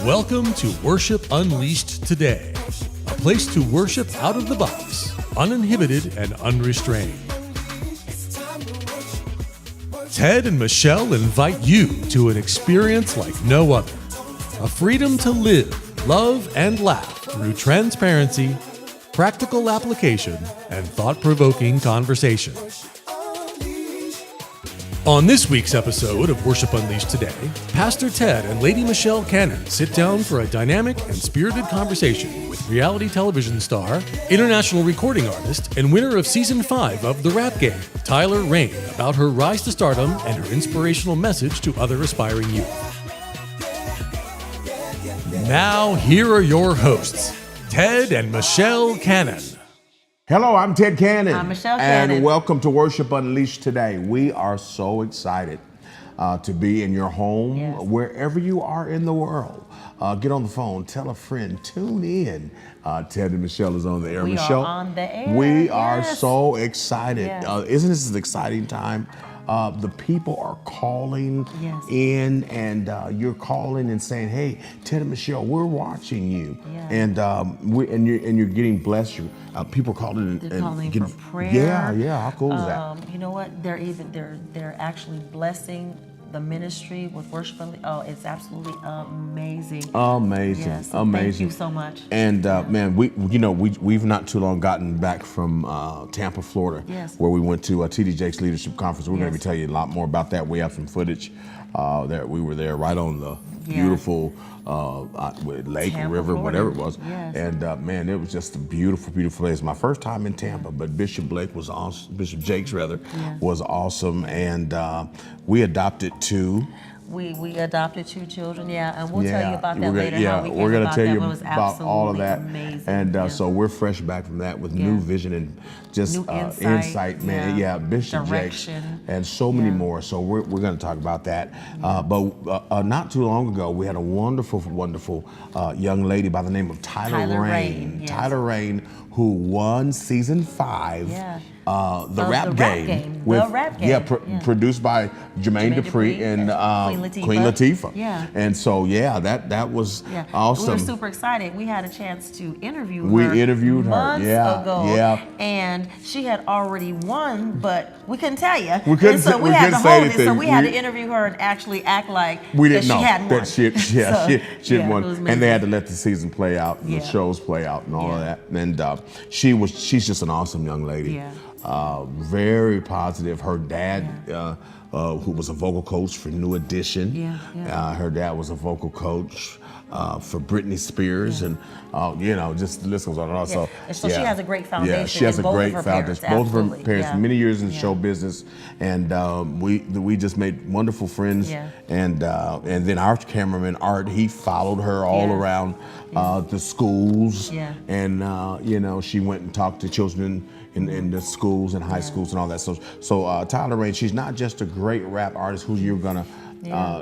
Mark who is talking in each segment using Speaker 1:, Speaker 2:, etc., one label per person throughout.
Speaker 1: Welcome to Worship Unleashed Today, a place to worship out of the box, uninhibited and unrestrained. Ted and Michelle invite you to an experience like no other, a freedom to live, love, and laugh through transparency, practical application, and thought-provoking conversation. On this week's episode of Worship Unleashed Today, Pastor Ted and Lady Michelle Cannon sit down for a dynamic and spirited conversation with reality television star, international recording artist, and winner of Season 5 of The Rap Game, Tyeler Reign, about her rise to stardom and her inspirational message to other aspiring youth. Now, here are your hosts, Ted and Michelle Cannon.
Speaker 2: Hello, I'm Ted Cannon.
Speaker 3: I'm Michelle Cannon.
Speaker 2: And welcome to Worship Unleashed Today. We are so excited to be in your home,
Speaker 3: Yes.
Speaker 2: wherever you are in the world. Get on the phone, tell a friend, tune in. Ted and Michelle is on the air.
Speaker 3: We
Speaker 2: Michelle,
Speaker 3: are on the air.
Speaker 2: we are
Speaker 3: Yes.
Speaker 2: so excited.
Speaker 3: Yes.
Speaker 2: Isn't this an exciting time? The people are calling
Speaker 3: Yes.
Speaker 2: in, and you're calling and saying, "Hey, Ted and Michelle, we're watching you,"
Speaker 3: Yeah.
Speaker 2: and you're getting blessed. People calling
Speaker 3: They're
Speaker 2: and
Speaker 3: calling
Speaker 2: getting,
Speaker 3: for prayer.
Speaker 2: Yeah. How cool is that?
Speaker 3: You know what? They're actually blessing the ministry with Worship Unleashed. Oh, it's absolutely amazing.
Speaker 2: Amazing,
Speaker 3: Yes.
Speaker 2: amazing.
Speaker 3: Thank you so much.
Speaker 2: And man, we've not too long gotten back from Tampa, Florida,
Speaker 3: Yes.
Speaker 2: where we went to TD Jakes Leadership Conference. We're going to
Speaker 3: Yes.
Speaker 2: be telling you a lot more about that. We have some footage that we were there right on the
Speaker 3: Yeah.
Speaker 2: beautiful lake,
Speaker 3: Tampa,
Speaker 2: river,
Speaker 3: Florida.
Speaker 2: whatever it was.
Speaker 3: Yes.
Speaker 2: And man, it was just a beautiful, beautiful place. My first time in Tampa, but Bishop Blake was awesome. Bishop Jakes rather
Speaker 3: Yeah.
Speaker 2: was awesome, and we adopted two.
Speaker 3: We adopted 2 children, and we'll tell you about that
Speaker 2: we're
Speaker 3: later.
Speaker 2: gonna,
Speaker 3: how we came
Speaker 2: we're gonna
Speaker 3: about
Speaker 2: tell
Speaker 3: that,
Speaker 2: you
Speaker 3: but it was
Speaker 2: about all of that,
Speaker 3: absolutely amazing.
Speaker 2: and
Speaker 3: Yeah.
Speaker 2: so we're fresh back from that with new
Speaker 3: Yeah.
Speaker 2: vision and just
Speaker 3: New
Speaker 2: insight, man.
Speaker 3: yeah.
Speaker 2: Bishop Jakes
Speaker 3: Direction.
Speaker 2: and so many
Speaker 3: Yeah.
Speaker 2: more. So we're going to talk about that. But not too long ago, we had a wonderful young lady by the name of Tyeler Reign.
Speaker 3: Yes.
Speaker 2: Tyeler Reign, who won Season 5.
Speaker 3: Yeah.
Speaker 2: The Rap Game.
Speaker 3: The Rap Game.
Speaker 2: Yeah, produced by Jermaine Dupri and Queen Latifah.
Speaker 3: Yeah.
Speaker 2: And so, that was awesome.
Speaker 3: We were super excited. We had a chance to interview her.
Speaker 2: We interviewed her,
Speaker 3: months
Speaker 2: yeah,
Speaker 3: ago.
Speaker 2: yeah.
Speaker 3: And she had already won, but we couldn't tell you.
Speaker 2: We couldn't
Speaker 3: and so
Speaker 2: say-
Speaker 3: we
Speaker 2: we
Speaker 3: had to
Speaker 2: couldn't say
Speaker 3: hold it.
Speaker 2: anything.
Speaker 3: So we had
Speaker 2: We-
Speaker 3: to interview her and actually act like
Speaker 2: We didn't
Speaker 3: that
Speaker 2: know
Speaker 3: she hadn't won.
Speaker 2: that she had won,
Speaker 3: it was
Speaker 2: and they
Speaker 3: amazing.
Speaker 2: had to let the season play out, and
Speaker 3: Yeah.
Speaker 2: the shows play out, and all of
Speaker 3: Yeah.
Speaker 2: that. And she's just an awesome young lady.
Speaker 3: Yeah.
Speaker 2: Very positive. Her dad, who was a vocal coach for New Edition, her dad was a vocal coach for Britney Spears, and just the list goes on and on. So,
Speaker 3: And so she has a great foundation.
Speaker 2: Yeah, she has a
Speaker 3: in both
Speaker 2: great
Speaker 3: of her
Speaker 2: foundation.
Speaker 3: parents,
Speaker 2: Both of her
Speaker 3: absolutely.
Speaker 2: parents,
Speaker 3: Yeah.
Speaker 2: many years in
Speaker 3: Yeah.
Speaker 2: show business, and we just made wonderful friends.
Speaker 3: Yeah.
Speaker 2: And then our cameraman Art, he followed her all
Speaker 3: Yeah.
Speaker 2: around the schools.
Speaker 3: Yeah.
Speaker 2: And she went and talked to children in the schools and high schools and all that. So Tyeler Reign, she's not just a great rap artist who you're gonna.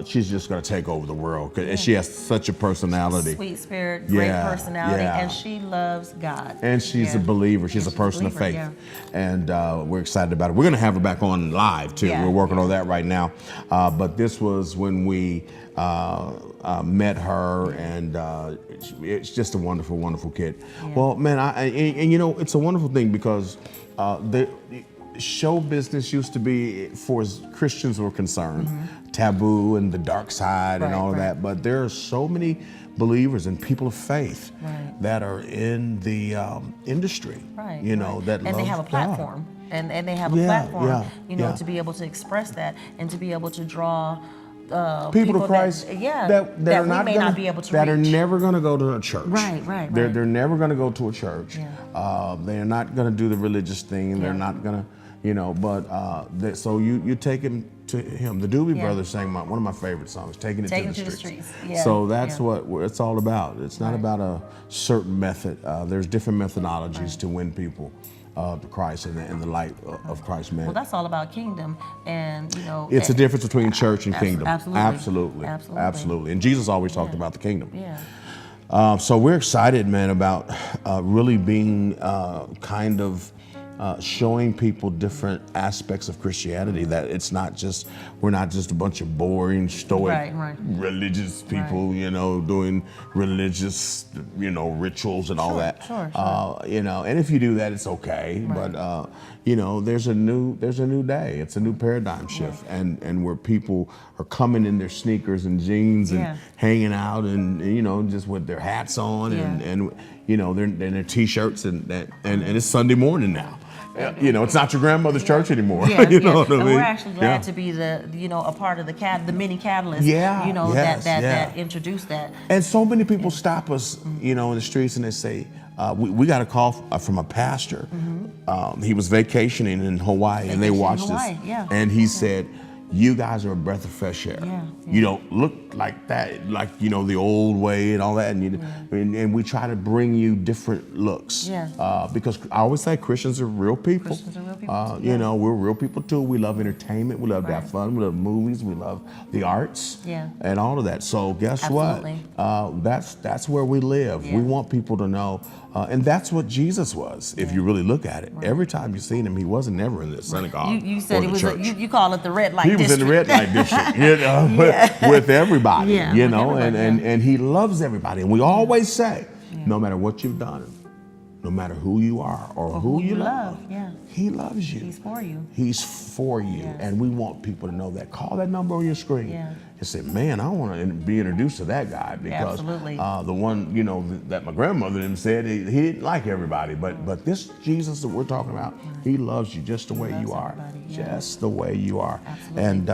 Speaker 2: She's just gonna take over the world, and she has such a personality.
Speaker 3: Sweet spirit, great personality,
Speaker 2: yeah.
Speaker 3: and she loves God.
Speaker 2: And she's a believer. She's a person of faith. And we're excited about it. We're going to have her back on live, too.
Speaker 3: Yeah.
Speaker 2: We're working on that right now. But this was when we met her, and it's just a wonderful, wonderful kid.
Speaker 3: Yeah.
Speaker 2: Well, man, it's a wonderful thing because the show business used to be, for as Christians were concerned, taboo and the dark side and all of that. But there are so many believers and people of faith that are in the industry, that
Speaker 3: and they have a platform, and they have a platform, to be able to express that and to be able to draw
Speaker 2: people to Christ that
Speaker 3: we may not be able to
Speaker 2: that
Speaker 3: reach.
Speaker 2: are never going to go to a church.
Speaker 3: Right.
Speaker 2: They're never going to go to a church.
Speaker 3: Yeah.
Speaker 2: They're not going to do the religious thing, and they're not going to. So you take him to him. The Doobie Brothers sang one of my favorite songs, "Taking It to the Streets."
Speaker 3: Yeah.
Speaker 2: So that's what it's all about. It's not about a certain method. There's different methodologies to win people to Christ and the light of Christ, man.
Speaker 3: Well, that's all about kingdom, and
Speaker 2: it's a difference between church and kingdom.
Speaker 3: Absolutely.
Speaker 2: And Jesus always talked about the kingdom.
Speaker 3: Yeah.
Speaker 2: So we're excited, man, about really being kind of showing people different aspects of Christianity, that we're not just a bunch of boring, stoic, religious people, doing religious, rituals and all that.
Speaker 3: Sure.
Speaker 2: And if you do that, it's okay. But there's a new day. It's a new paradigm shift, and where people are coming in their sneakers and jeans and hanging out, and just with their hats on, and they're in their t-shirts, and it's Sunday morning now. It's not your grandmother's church anymore. You know what I mean?
Speaker 3: We're actually glad to be the a part of the mini catalyst. That introduced that.
Speaker 2: And so many people stop us, in the streets, and they say, we got a call from a pastor. He was vacationing in Hawaii, and they watched us, and he said, "You guys are a breath of fresh air. You don't look like that, like the old way and all that, and we try to bring you different looks. Because I always say Christians are real people.
Speaker 3: Christians are real people.
Speaker 2: We're real people too. We love entertainment. We love to have fun. We love movies. We love the arts. And all of that. So guess what? That's where we live. We want people to know, and that's what Jesus was. If you really look at it, every time you seen him, he wasn't never in the synagogue.
Speaker 3: You said
Speaker 2: or
Speaker 3: it
Speaker 2: the
Speaker 3: was.
Speaker 2: church.
Speaker 3: You call it the red light.
Speaker 2: He was in the red light district, with everybody, and he loves everybody. And we always say, no matter what you've done, no matter who you are or who you love, he loves you.
Speaker 3: He's for you.
Speaker 2: He's for you, and we want people to know that. Call that number on your screen and say, man, I want to be introduced to that guy, because the one that my grandmother them said he didn't like everybody, but this Jesus that we're talking about, he loves you just the way you are, just the way you are. And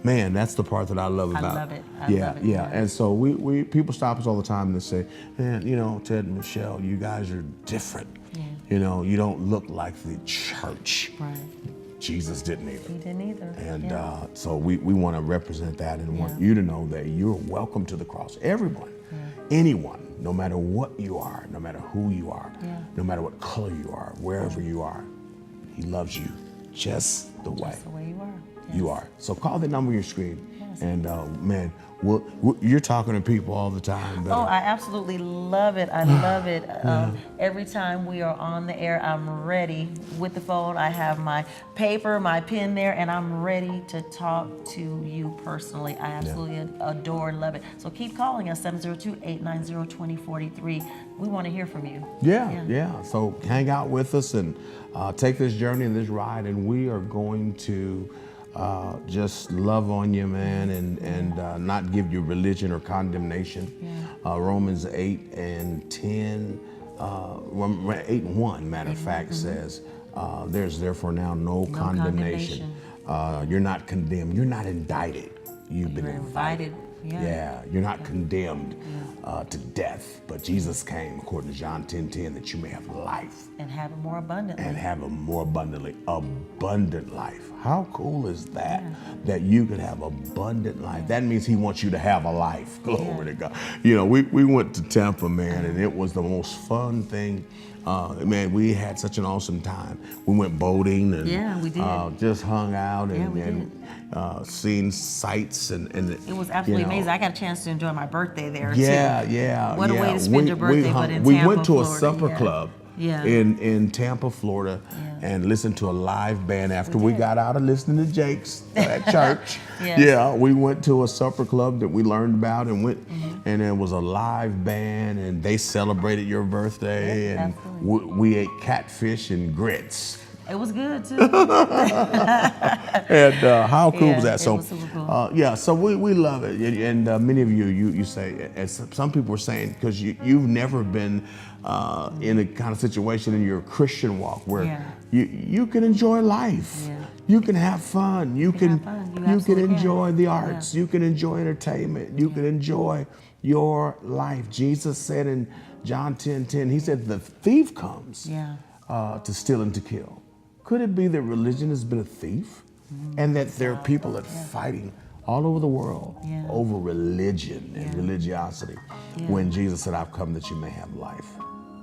Speaker 2: man, that's the part that I love about.
Speaker 3: I love it. I love it.
Speaker 2: And so we people stop us all the time and they say, man, Ted and Michelle, you guys are different. You don't look like the church. Jesus didn't either.
Speaker 3: He didn't either.
Speaker 2: And so we want to represent that, and want you to know that you're welcome to the cross. Everyone, anyone, no matter what you are, no matter who you are, no matter what color you are, wherever you are, he loves you just the way
Speaker 3: you are.
Speaker 2: You are. So call the number on your screen. And man, you're talking to people all the time.
Speaker 3: Oh, I absolutely love it. I love it. Every time we are on the air, I'm ready with the phone. I have my paper, my pen there, and I'm ready to talk to you personally. I absolutely adore and love it. So keep calling us, 702-890-2043. We want to hear from you.
Speaker 2: Yeah. So hang out with us and take this journey and this ride, and we are going to just love on you, man, and not give you religion or condemnation. Romans 8:10, 8:1, matter of fact, says, there's therefore now no condemnation. You're not condemned. You're not indicted. You've been invited. You're not condemned to death, but Jesus came, according to John 10:10, that you may have life.
Speaker 3: And have it more abundantly.
Speaker 2: And have a more abundant life. How cool is that? That you could have abundant life. That means he wants you to have a life. Glory to God. We went to Tampa, man, and it was the most fun thing. Man, we had such an awesome time. We went boating and
Speaker 3: we did.
Speaker 2: Just hung out and seen sights and
Speaker 3: it was absolutely amazing. I got a chance to enjoy my birthday there too. What a way to spend your birthday, but in Tampa,
Speaker 2: we went to
Speaker 3: Florida.
Speaker 2: a supper club in Tampa, Florida, and listened to a live band after we got out of listening to Jake's at church. We went to a supper club that we learned about and went, and it was a live band, and they celebrated your birthday, and we ate catfish and grits.
Speaker 3: It was good too.
Speaker 2: And how cool was that? So,
Speaker 3: it was super cool.
Speaker 2: So we love it, and many of you say, as some people were saying, because you've never been in a kind of situation in your Christian walk where you can enjoy life, you can have fun, you can enjoy the arts, you can enjoy entertainment, you can enjoy your life. Jesus said in John 10:10, he said, the thief comes to steal and to kill. Could it be that religion has been a thief, and that there are people that are fighting all over the world over religion and religiosity, when Jesus said, I've come that you may have life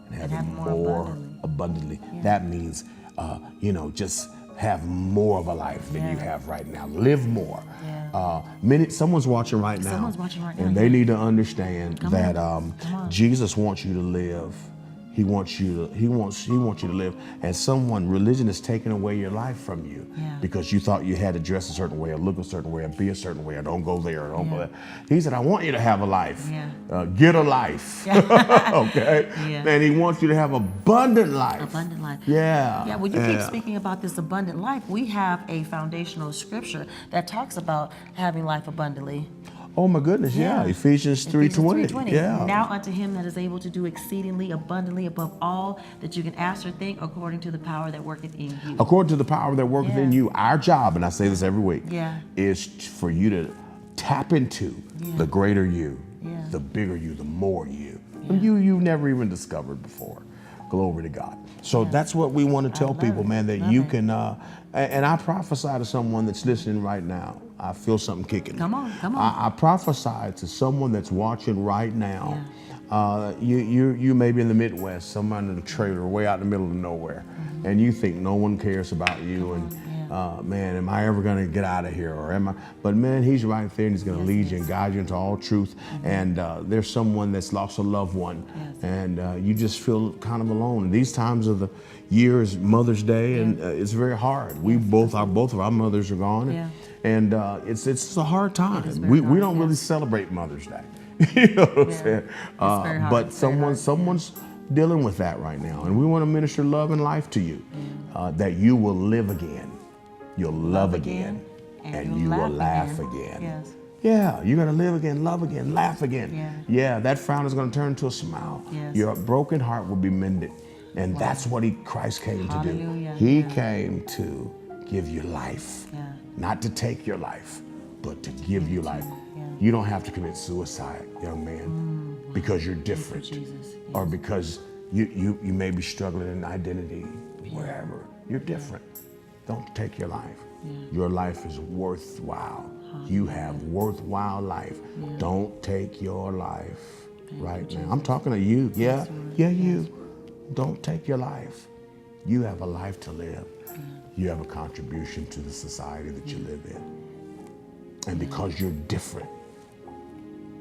Speaker 2: and have it more abundantly. That means, just have more of a life than you have right now. Live more. Someone's watching right now.
Speaker 3: Someone's watching right now.
Speaker 2: And they need to understand that Jesus wants you to live He wants you to live. And religion is taking away your life from you because you thought you had to dress a certain way or look a certain way or be a certain way or don't go there or don't go there. He said, I want you to have a life. Get a life. Okay? And he wants you to have abundant life.
Speaker 3: Abundant life.
Speaker 2: Yeah.
Speaker 3: Yeah, well, you keep speaking about this abundant life. We have a foundational scripture that talks about having life abundantly.
Speaker 2: Oh my goodness, yeah. Ephesians 3:20. Yeah.
Speaker 3: Now unto him that is able to do exceedingly abundantly above all that you can ask or think, according to the power that worketh in you.
Speaker 2: According to the power that worketh in you. Our job, and I say this every week, is for you to tap into the greater you, the bigger you, the more you. You've never even discovered before. Glory to God. So that's what we want to tell people, man, that you can, and I prophesy to someone that's listening right now. I feel something kicking.
Speaker 3: Come on.
Speaker 2: I prophesy to someone that's watching right now. You may be in the Midwest, somewhere in a trailer, way out in the middle of nowhere, and you think no one cares about you, and man, am I ever going to get out of here, or am I? But man, he's right there, and he's going to lead you and guide you into all truth. And there's someone that's lost a loved one, and you just feel kind of alone. And these times of the year is Mother's Day, and it's very hard. Both of our mothers are gone. And it's a hard time. We don't really celebrate Mother's Day. You know what I'm saying? But someone's dealing with that right now. And we want to minister love and life to you, that you will live again. You'll love again. And you will laugh again. Yeah, you're going to live again, love again, laugh again. Yeah, that frown is going to turn into a smile. Your broken heart will be mended. And that's what Christ came to do. He came to give you life. Not to take your life, but to give you life. You don't have to commit suicide, young man, because you're different, or because you may be struggling in identity, wherever. You're different. Don't take your life. Your life is worthwhile. You have worthwhile life. Don't take your life right now. I'm talking to you. You. Don't take your life. You have a life to live. You have a contribution to the society that you live in. And because you're different,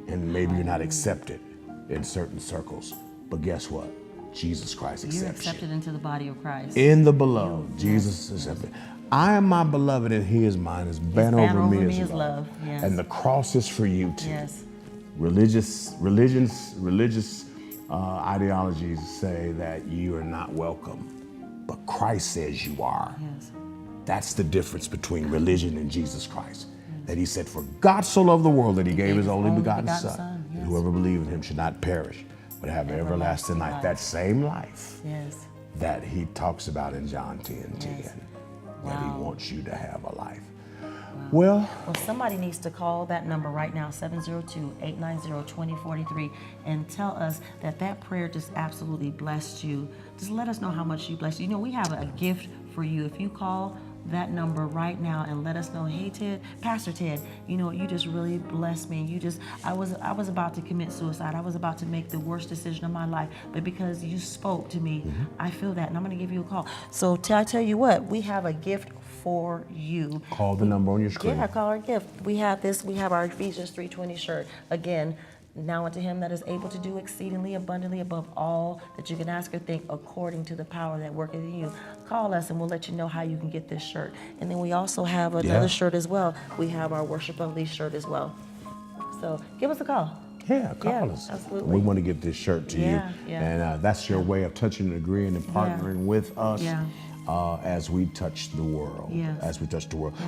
Speaker 2: and maybe you're not accepted in certain circles, but guess what? Jesus Christ accepts you.
Speaker 3: You're accepted into the body of Christ.
Speaker 2: In the beloved, Jesus is accepted. I am my beloved, and he is mine. His banner over me is love. And the cross is for you too. Religious ideologies say that you are not welcome. But Christ says you are. That's the difference between religion and Jesus Christ. That he said, for God so loved the world that he gave his only begotten Son. And whoever believes in him should not perish, but have everlasting life. That same life that he talks about in John 10:10. That he wants you to have a life. Well,
Speaker 3: somebody needs to call that number right now, 702-890-2043, and tell us that prayer just absolutely blessed you. Just let us know how much you blessed you. You know, we have a gift for you. If you call that number right now and let us know, hey Ted, Pastor Ted, you know, you just really blessed me. I was about to commit suicide. I was about to make the worst decision of my life, but because you spoke to me, I feel that, and I'm going to give you a call. So I tell you what, we have a gift for you.
Speaker 2: Call the number on your screen.
Speaker 3: Yeah, call our gift. We have our Ephesians 3:20 shirt. Again, now unto him that is able to do exceedingly abundantly above all that you can ask or think, according to the power that worketh in you. Call us and we'll let you know how you can get this shirt. And then we also have another shirt as well. We have our Worship Unleashed shirt as well. So give us a call.
Speaker 2: Yeah, call us.
Speaker 3: Absolutely.
Speaker 2: We want to get this shirt to you. And that's your way of touching and agreeing and partnering with us. As we touch the world.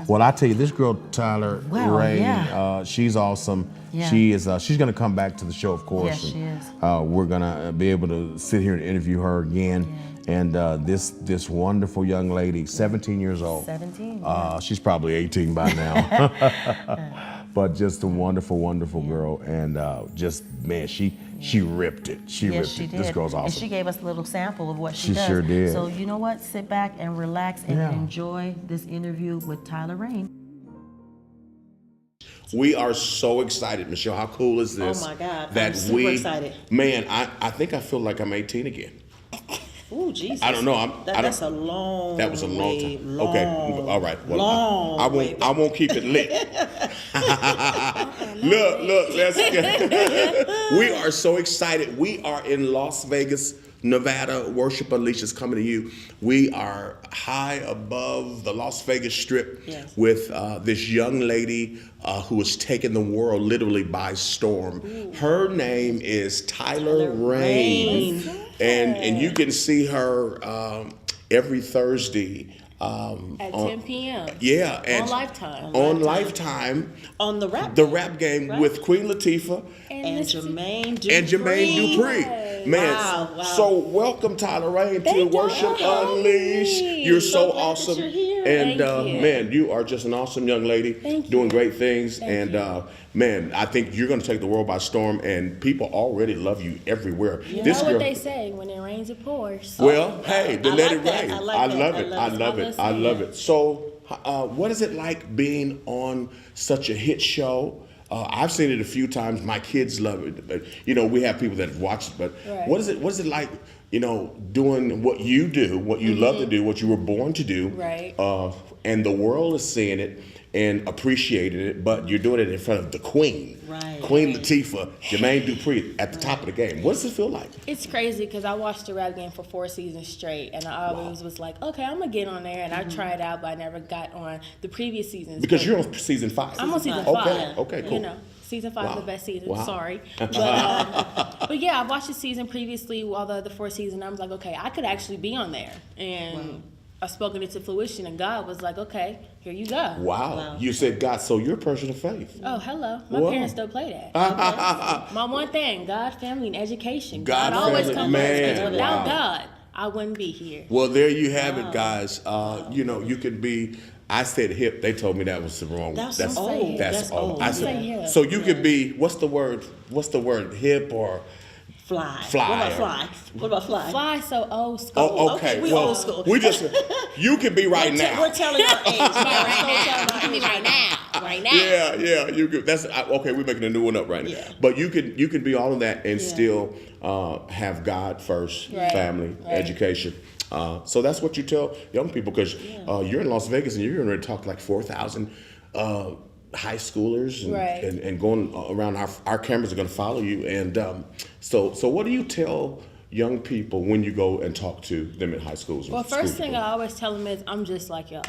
Speaker 2: Well, I tell you, this girl Tyeler Reign, she's awesome. She's going to come back to the show, of course.
Speaker 3: Yes, she is.
Speaker 2: We're going to be able to sit here and interview her again. And this wonderful young lady, 17 years old. 17. She's probably 18 by now. But just a wonderful, wonderful girl, and she ripped it. She ripped it. This girl's awesome.
Speaker 3: And she gave us a little sample of what she does.
Speaker 2: She sure did.
Speaker 3: So you know what? Sit back and relax and enjoy this interview with Tyeler Reign.
Speaker 2: We are so excited, Michelle. How cool is this?
Speaker 3: Oh my God! I'm super excited.
Speaker 2: Man, I think I feel like I'm 18 again.
Speaker 3: Oh, Jesus.
Speaker 2: I don't know.
Speaker 3: That's a long
Speaker 2: That was a long time. Okay. All right. Well, I won't keep it lit. Look, let's get. We are so excited. We are in Las Vegas, Nevada, Worship Unleashed is coming to you. We are high above the Las Vegas Strip with this young lady who is taking the world literally by storm. Ooh. Her name is Tyeler Reign. And you can see her every Thursday.
Speaker 4: At 10 p.m.
Speaker 2: Yeah. And
Speaker 4: on Lifetime.
Speaker 2: On Lifetime.
Speaker 3: On the rap
Speaker 2: game with Queen Latifah.
Speaker 3: And Jermaine Dupri.
Speaker 2: And Jermaine Dupri. Man,
Speaker 3: wow.
Speaker 2: So welcome Tyeler Reign to Worship Unleashed. You're so awesome.
Speaker 3: You're here.
Speaker 2: And man, you are just an awesome young lady. Doing great things. Man, I think you're going to take the world by storm, and people already love you everywhere.
Speaker 4: You know what they say, when it rains, it pours.
Speaker 2: Well, hey, then let it rain.
Speaker 3: I
Speaker 2: love it. So, what is it like being on such a hit show? I've seen it a few times. My kids love it. But, we have people that have watched it. But what is it like, doing what you do, what you love to do, what you were born to do?
Speaker 4: Right.
Speaker 2: And the world is seeing it and appreciating it, but you're doing it in front of the Queen.
Speaker 3: Right.
Speaker 2: Queen Latifah, Jermaine Dupri at the top of the game. What does it feel like?
Speaker 4: It's crazy because I watched the rap game for 4 seasons straight, and I always was like, okay, I'm going to get on there, and I tried out, but I never got on the previous seasons.
Speaker 2: Because you're on season 5.
Speaker 4: I'm on season 5.
Speaker 2: Okay, cool.
Speaker 4: Season 5 is the best season.
Speaker 2: Wow.
Speaker 4: Sorry. But yeah, I watched the season previously, all the other 4 seasons, and I was like, okay, I could actually be on there. And I've spoken it to fruition, and God was like, okay, here you go.
Speaker 2: Wow. You said God, so you're a person of faith.
Speaker 4: Oh, hello. My parents don't play that. Okay. My one thing, God, family, and education. God always comes first. Without God, I wouldn't be here.
Speaker 2: Well, there you have it, guys. You could be... I said hip. They told me that was the wrong.
Speaker 3: That's old.
Speaker 2: That's old.
Speaker 3: I
Speaker 2: said hip. So you could be. What's the word? Hip or
Speaker 3: fly?
Speaker 2: Fly.
Speaker 3: What about fly?
Speaker 4: Fly so old school.
Speaker 2: Oh, okay.
Speaker 3: We old school.
Speaker 2: We just. You could be right now.
Speaker 3: We're telling our age.
Speaker 4: Right now.
Speaker 2: Yeah. You could. That's okay. We're making a new one up right now. Yeah. But you could be all of that and still have God first, family, education. So that's what you tell young people, because you're in Las Vegas and you're going to talk to like 4,000 high schoolers and going around. Our cameras are going to follow you. And so what do you tell young people when you go and talk to them in high schools?
Speaker 4: Well, first thing I always tell them is I'm just like y'all.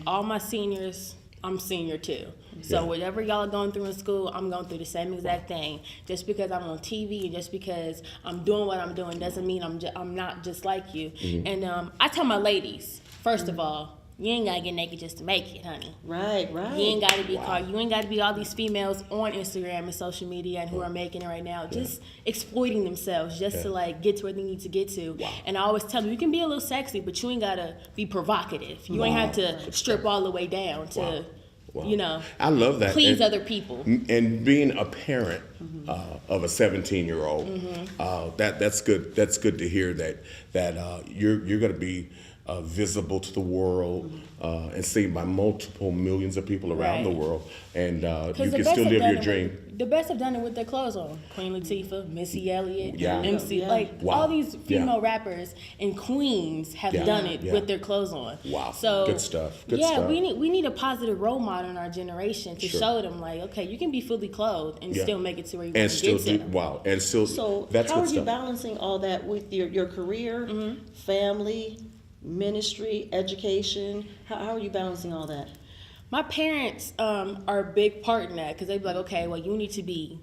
Speaker 4: All my seniors, I'm senior too. So whatever y'all are going through in school, I'm going through the same exact thing. Just because I'm on TV and just because I'm doing what I'm doing doesn't mean I'm not just like you. And I tell my ladies, first of all, you ain't gotta get naked just to make it, honey.
Speaker 3: Right.
Speaker 4: You ain't gotta be caught. You ain't gotta be all these females on Instagram and social media and who are making it right now, just exploiting themselves just to like get to where they need to get to. And I always tell them, you can be a little sexy, but you ain't gotta be provocative. You ain't have to strip all the way down to.
Speaker 2: I love that.
Speaker 4: Please other people.
Speaker 2: And being a parent of a 17-year-old, that's good. That's good to hear that you're going to be visible to the world and seen by multiple millions of people around the world, and you can still live your dream.
Speaker 4: The best have done it with their clothes on. Queen Latifah, Missy Elliott, MC, all these female rappers and queens have done it with their clothes on.
Speaker 2: Wow,
Speaker 4: so
Speaker 2: good stuff. Good stuff.
Speaker 4: we need a positive role model in our generation to show them like, okay, you can be fully clothed and still make it to where you want to get to.
Speaker 2: And still.
Speaker 3: So
Speaker 2: that's
Speaker 3: how
Speaker 2: good
Speaker 3: are you
Speaker 2: stuff.
Speaker 3: balancing all that with your career, family, ministry, education? How are you balancing all that?
Speaker 4: My parents are a big part in that, because they be like, okay, well, you need to be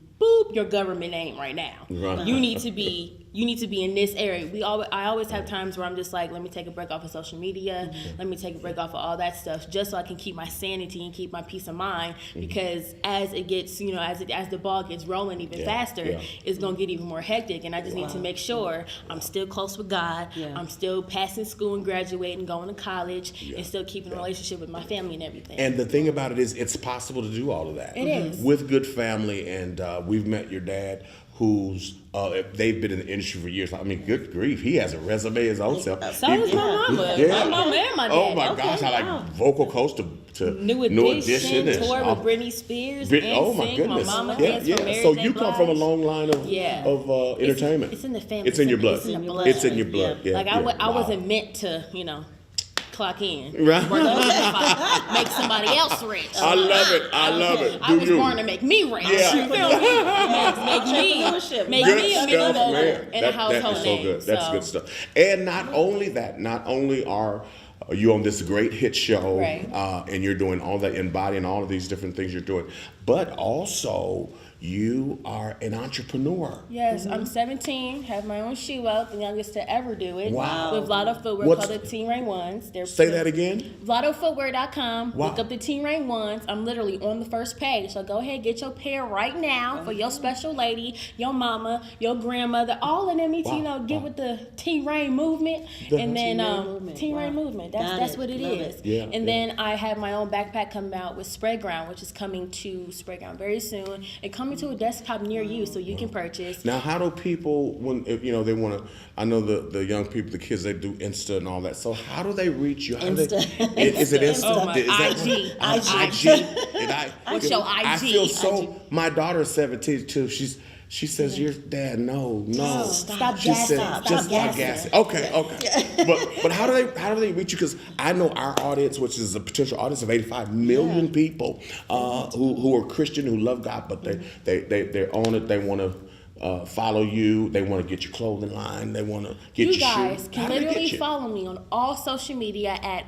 Speaker 4: your government name right now.
Speaker 2: Right.
Speaker 4: You need to be in this area. I always have times where I'm just like, let me take a break off of social media. Let me take a break off of all that stuff, just so I can keep my sanity and keep my peace of mind. Because as it gets, as the ball gets rolling even faster, it's gonna get even more hectic. And I just need to make sure I'm still close with God. I'm still passing school and graduating, going to college, and still keeping a relationship with my family and everything.
Speaker 2: And the thing about it is, it's possible to do all of that.
Speaker 4: It is.
Speaker 2: With good family, and we've met your dad, who's they've been in the industry for years. I mean, good grief, he has a resume his own self.
Speaker 4: So does my mama. My mama and my dad.
Speaker 2: Oh my gosh, I like vocal coach to
Speaker 4: New Edition, tour with Britney Spears,
Speaker 2: oh my goodness.
Speaker 4: My mama danced for Mary
Speaker 2: So
Speaker 4: J.
Speaker 2: you come from a long line of entertainment.
Speaker 4: It's in the family.
Speaker 2: It's in your blood.
Speaker 4: It's in the blood.
Speaker 2: It's in your blood.
Speaker 4: Like I wasn't meant to, clock in.
Speaker 5: Right.
Speaker 4: Work 9 to 5, make somebody else rich.
Speaker 5: I love it. I love it.
Speaker 4: I was born to make me rich.
Speaker 5: Yeah.
Speaker 4: You feel me? Make me a middle mogul and a household
Speaker 5: That is so
Speaker 4: name.
Speaker 5: good. That's good stuff. And not only are you on this great hit show,
Speaker 4: Right.
Speaker 5: And you're doing all that, embodying all of these different things you're doing, but also you are an entrepreneur.
Speaker 4: Yes, I'm 17, have my own shoe out, the youngest to ever do it.
Speaker 5: Wow.
Speaker 4: With Vlado Footwear,
Speaker 5: What's-
Speaker 4: called the Team Reign Ones.
Speaker 5: Say that again.
Speaker 4: VladoFootwear.com.
Speaker 5: Wow.
Speaker 4: Look up the Team Reign Ones. I'm literally on the first page. So go ahead, get your pair right now for your special lady, your mama, your grandmother, all of them need to, get with the Team Reign movement. And then Team Reign movement. That's what it is.
Speaker 5: Yeah,
Speaker 4: and then I have my own backpack coming out with Spread Ground, which is coming to Spread Ground very soon. And coming to a desktop near you so you can purchase.
Speaker 5: Now, how do people, when they want to? I know the young people, the kids, they do Insta and all that. So how do they reach you? How do they, is it Insta?
Speaker 4: Oh, my
Speaker 5: Is that
Speaker 4: IG.
Speaker 5: IG.
Speaker 4: What's your
Speaker 5: I
Speaker 4: IG?
Speaker 5: feel so. My daughter's 17 too. She says, "Your dad, no."
Speaker 4: Stop
Speaker 5: She
Speaker 4: gassing.
Speaker 5: said,
Speaker 4: Stop
Speaker 5: "Just stop gassing." Okay. But how do they reach you? Because I know our audience, which is a potential audience of 85 million people, who are Christian, who love God, but they're on it. They want to follow you. They want to get your clothing line. They want to get
Speaker 4: You
Speaker 5: your shoes.
Speaker 4: guys can
Speaker 5: How do they
Speaker 4: literally
Speaker 5: get you?
Speaker 4: follow me on all social media at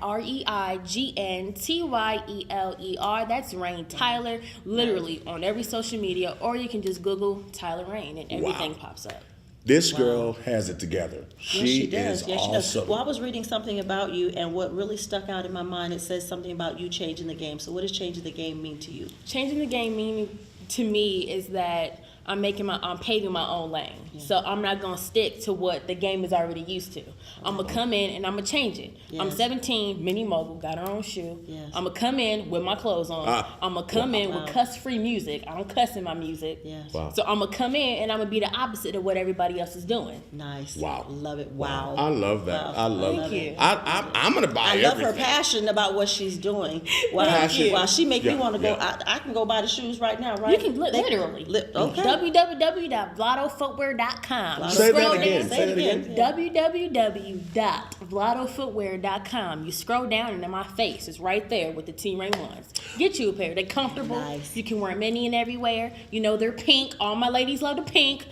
Speaker 4: REIGNTYELER. That's Reign Tyeler, literally on every social media, or you can just Google Tyeler Reign and everything pops up.
Speaker 5: This girl has it together. She
Speaker 6: does.
Speaker 5: is
Speaker 6: Yes, she does.
Speaker 5: awesome.
Speaker 6: Well, I was reading something about you, and what really stuck out in my mind, it says something about you changing the game. So what does changing the game mean to you?
Speaker 4: Changing the game meaning to me is that I'm paving my own lane. Yeah. So I'm not gonna stick to what the game is already used to. I'm gonna come in and I'm gonna change it.
Speaker 6: Yes.
Speaker 4: I'm 17, mini mogul, got her own shoe.
Speaker 6: Yes. I'm
Speaker 4: gonna come in with my clothes on. I'm gonna come in with cuss-free music. I don't cuss in my music.
Speaker 6: Yes.
Speaker 5: Wow.
Speaker 4: So I'm gonna come in and I'm gonna be the opposite of what everybody else is doing.
Speaker 6: Nice.
Speaker 5: Wow.
Speaker 6: Love it. Wow.
Speaker 5: I love that.
Speaker 6: Wow.
Speaker 5: I love
Speaker 4: Thank
Speaker 5: it.
Speaker 4: you.
Speaker 5: I'm gonna buy
Speaker 6: I love
Speaker 5: everything.
Speaker 6: her passion about what she's doing.
Speaker 5: Passion.
Speaker 6: While she make me
Speaker 5: Yeah,
Speaker 6: want to go,
Speaker 5: yeah.
Speaker 6: I can go buy the shoes right now, right?
Speaker 4: You can literally.
Speaker 6: Okay.
Speaker 4: www.vladofootwear.com.
Speaker 5: Say that
Speaker 4: Scroll
Speaker 5: again.
Speaker 4: down.
Speaker 5: Say that again.
Speaker 4: www.vladofootwear.com. You scroll down and in my face is right there with the Team Reign ones. Get you a pair. They're comfortable.
Speaker 6: Nice.
Speaker 4: You can wear them any and everywhere. They're pink. All my ladies love the pink.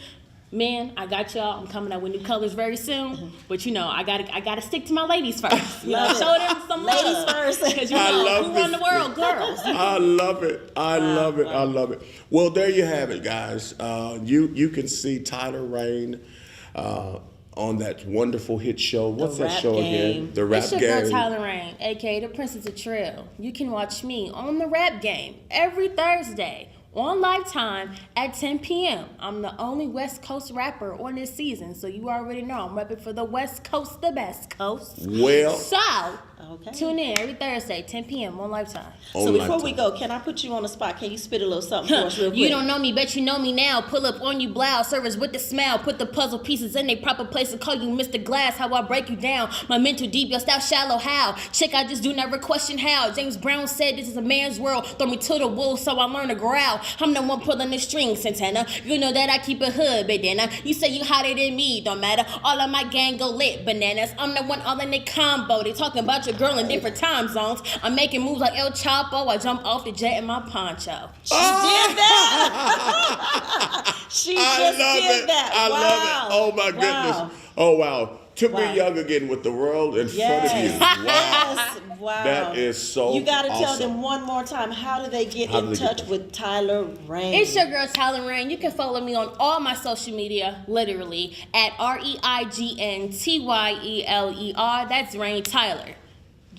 Speaker 4: Man, I got y'all. I'm coming out with new colors very soon. But I gotta stick to my ladies first.
Speaker 6: Love
Speaker 4: Show
Speaker 6: it.
Speaker 4: them some
Speaker 6: Ladies
Speaker 4: love.
Speaker 6: first.
Speaker 4: Because
Speaker 5: I love
Speaker 4: who run the
Speaker 5: this.
Speaker 4: world? Girls.
Speaker 5: I love it. I love it. I love it. Well, there you have it, guys. You can see Tyeler Reign on that wonderful hit show. What's that
Speaker 6: Rap
Speaker 5: show
Speaker 6: Game.
Speaker 5: again? The Rap
Speaker 4: It's your girl
Speaker 5: Game.
Speaker 4: Tyeler Reign, aka the Princess of Trill. You can watch me on the Rap Game every Thursday on Lifetime at 10 p.m. I'm the only West Coast rapper on this season, so you already know I'm repping for the West Coast, the best coast.
Speaker 5: Well,
Speaker 4: So,
Speaker 6: Okay.
Speaker 4: tune in every Thursday, 10 p.m. on Lifetime.
Speaker 6: So before we go, can I put you on the spot? Can you spit a little something for us real quick?
Speaker 4: You don't know me, bet you know me now. Pull up on you, blow, service with the smile. Put the puzzle pieces in their proper place and call you Mr. Glass. How I break you down. My mental deep, your style shallow. How? Check, I just do never question how. James Brown said this is a man's world. Throw me to the wolves so I learn to growl. I'm the one pulling the strings, Santana. You know that I keep a hood, bandana. You say you hotter than me, don't matter. All of my gang go lit, bananas. I'm the one all in the combo. They talking about your girl in different time zones. I'm making moves like El Chapo. I jump off the jet in my poncho.
Speaker 6: She did that. She just did that.
Speaker 5: I
Speaker 6: Wow.
Speaker 5: love it. Oh my goodness.
Speaker 6: Wow.
Speaker 5: Oh wow. Took
Speaker 6: Wow.
Speaker 5: me young again with the world in front of you.
Speaker 6: Yes.
Speaker 5: Wow.
Speaker 6: Yes. Wow.
Speaker 5: That is so
Speaker 6: You got to tell
Speaker 5: awesome.
Speaker 6: them one more time. How do they get
Speaker 5: How do
Speaker 6: in
Speaker 5: they get
Speaker 6: touch
Speaker 5: there?
Speaker 6: with Tyeler Reign?
Speaker 4: It's your girl Tyeler Reign. You can follow me on all my social media, literally, at REIGNTYELER. That's Reign Tyeler.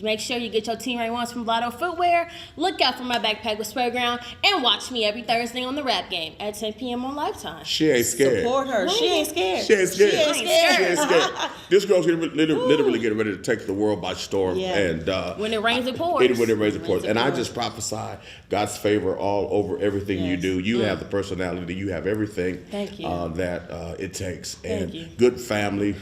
Speaker 4: Make sure you get your Team Reign ones from Vlado Footwear. Look out for my backpack with Spread Ground. And watch me every Thursday on the Rap Game at 10 p.m. on Lifetime.
Speaker 5: She ain't scared.
Speaker 6: Support her. She ain't scared.
Speaker 5: She ain't scared.
Speaker 6: She ain't scared.
Speaker 5: She ain't scared. This girl's literally getting ready to take the world by storm.
Speaker 6: Yeah.
Speaker 5: And
Speaker 4: When it rains, it pours.
Speaker 5: when it rains, it pours.
Speaker 6: Rains, it
Speaker 5: And I
Speaker 6: pours.
Speaker 5: just prophesy God's favor all over everything you
Speaker 6: Yes.
Speaker 5: do. You have the personality. You have everything
Speaker 4: Thank you.
Speaker 5: that it takes. And
Speaker 4: you.
Speaker 5: good family.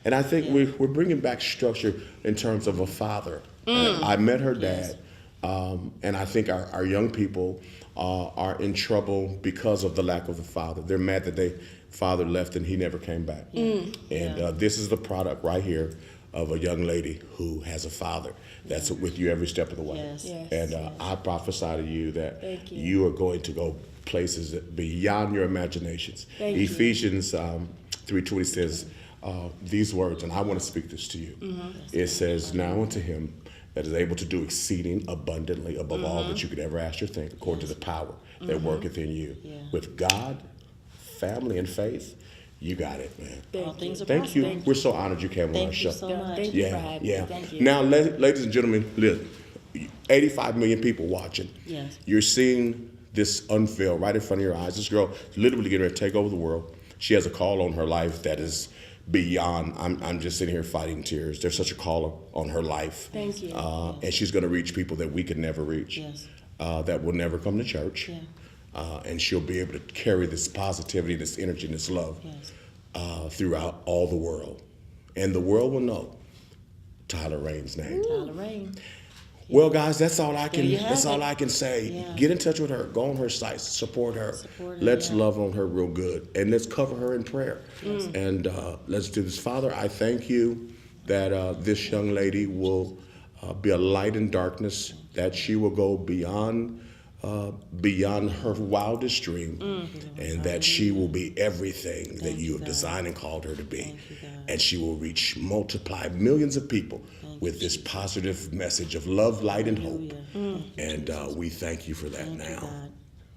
Speaker 5: And I think we're bringing back structure in terms of a father. I met her dad. And I think our young people are in trouble because of the lack of the father. They're mad that their father left and he never came back. And this is the product right here. of a young lady who has a father that's with you every step of the way.
Speaker 6: Yes.
Speaker 4: Yes.
Speaker 5: And I prophesy to you that
Speaker 4: Thank you.
Speaker 5: you are going to go places that beyond your imaginations.
Speaker 4: Thank you.
Speaker 5: Ephesians 3:20 says these words, and I want to speak this to you.
Speaker 4: Mm-hmm.
Speaker 5: It says, now unto him that is able to do exceeding abundantly above all that you could ever ask or think, according to the power that worketh in you.
Speaker 6: Yeah.
Speaker 5: With God, family, and faith, you got it, man.
Speaker 6: All things are
Speaker 5: Thank you.
Speaker 6: possible.
Speaker 5: We're so honored you came on our
Speaker 6: Thank
Speaker 5: show.
Speaker 6: you so
Speaker 4: Yeah,
Speaker 6: much.
Speaker 4: thank you for
Speaker 5: Yeah,
Speaker 4: having
Speaker 5: yeah.
Speaker 4: me. Thank you.
Speaker 5: Now, ladies and gentlemen, listen, 85 million people watching.
Speaker 6: Yes.
Speaker 5: You're seeing this unveil right in front of your eyes. This girl is literally getting ready to take over the world. She has a call on her life that is beyond. I'm just sitting here fighting tears. There's such a call on her life.
Speaker 4: Thank you.
Speaker 5: And she's going to reach people that we could never reach.
Speaker 6: Yes.
Speaker 5: That will never come to church.
Speaker 6: Yeah.
Speaker 5: And she'll be able to carry this positivity, this energy, and this love
Speaker 6: Yes.
Speaker 5: throughout all the world. And the world will know Tyeler Reign's name.
Speaker 6: Tyeler Reign.
Speaker 5: Well, guys, that's all I can.
Speaker 6: There you have
Speaker 5: That's all
Speaker 6: it.
Speaker 5: I can say.
Speaker 6: Yeah.
Speaker 5: Get in touch with her. Go on her sites. Support her.
Speaker 6: Support her,
Speaker 5: Let's
Speaker 6: yeah.
Speaker 5: love on her real good, and let's cover her in prayer. And let's do this. Father, I thank you that this young lady will be a light in darkness. That she will go beyond her wildest dream, and that she will be everything that you have designed and called her to be.
Speaker 6: Thank you, God.
Speaker 5: And she will multiply millions of people with this positive message of love, light, and hope. And we thank you for that
Speaker 6: Thank you,
Speaker 5: now.
Speaker 6: God.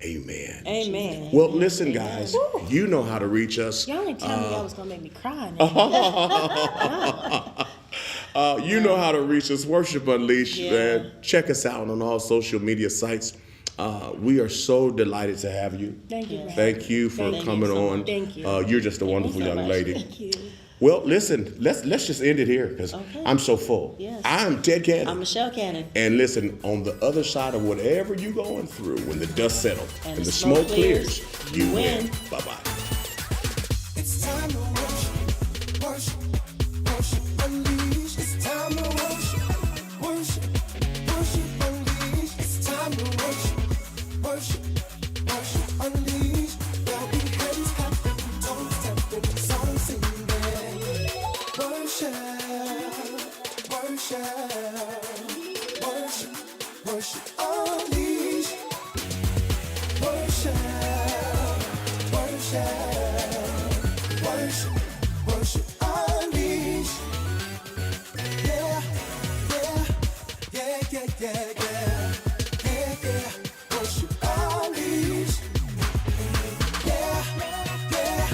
Speaker 5: Amen.
Speaker 4: Amen.
Speaker 5: Well, listen, guys, you know how to reach us.
Speaker 4: Y'all ain't tell me y'all was gonna make me cry now.
Speaker 5: You know how to reach us. Worship Unleashed.
Speaker 6: Yeah.
Speaker 5: Check us out on all social media sites. We are so delighted to have you.
Speaker 4: Thank you.
Speaker 5: Thank you for
Speaker 6: Thank you
Speaker 5: coming
Speaker 6: so
Speaker 5: on.
Speaker 6: much.
Speaker 4: Thank you.
Speaker 5: You're just a wonderful
Speaker 6: so
Speaker 5: young
Speaker 6: much.
Speaker 5: lady.
Speaker 4: Thank you.
Speaker 5: Well, listen, let's just end it here because
Speaker 6: Okay.
Speaker 5: I'm so full.
Speaker 6: Yes.
Speaker 5: I'm Ted Cannon.
Speaker 6: I'm Michelle Cannon.
Speaker 5: And listen, on the other side of whatever you're going through, when the dust settles
Speaker 6: And
Speaker 5: and
Speaker 6: the
Speaker 5: the smoke
Speaker 6: smoke
Speaker 5: clears,
Speaker 6: clears,
Speaker 5: you
Speaker 6: you
Speaker 5: win.
Speaker 6: win.
Speaker 5: Bye-bye.
Speaker 7: It's time to worship, worship, worship, unleash. It's time to worship, worship, worship, unleash. It's time to worship, worship, worship, unleash. There'll be hands clapping, tongues tapping, songs singing. Worship, worship, worship, worship, unleash. Worship, worship. Worship, worship, unleash. Yeah, yeah, yeah, yeah, yeah, yeah, yeah, yeah. Worship, unleash. Yeah, yeah, yeah,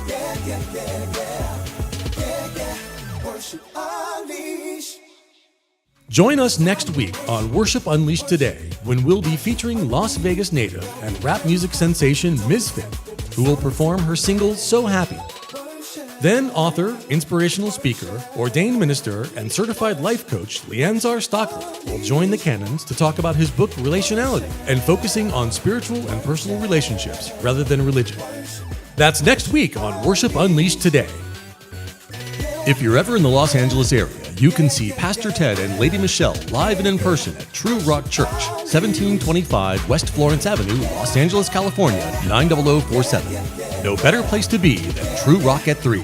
Speaker 7: yeah, yeah, yeah, yeah, yeah. Worship, unleash.
Speaker 1: Join us next week on Worship Unleashed Today when we'll be featuring Las Vegas native and rap music sensation Misfit, who will perform her single So Happy. Then author, inspirational speaker, ordained minister, and certified life coach Leanzar Stockley will join the Cannons to talk about his book Relationality and focusing on spiritual and personal relationships rather than religion. That's next week on Worship Unleashed Today. If you're ever in the Los Angeles area, you can see Pastor Ted and Lady Michelle live and in person at True Rock Church, 1725 West Florence Avenue, Los Angeles, California, 90047. No better place to be than True Rock at 3.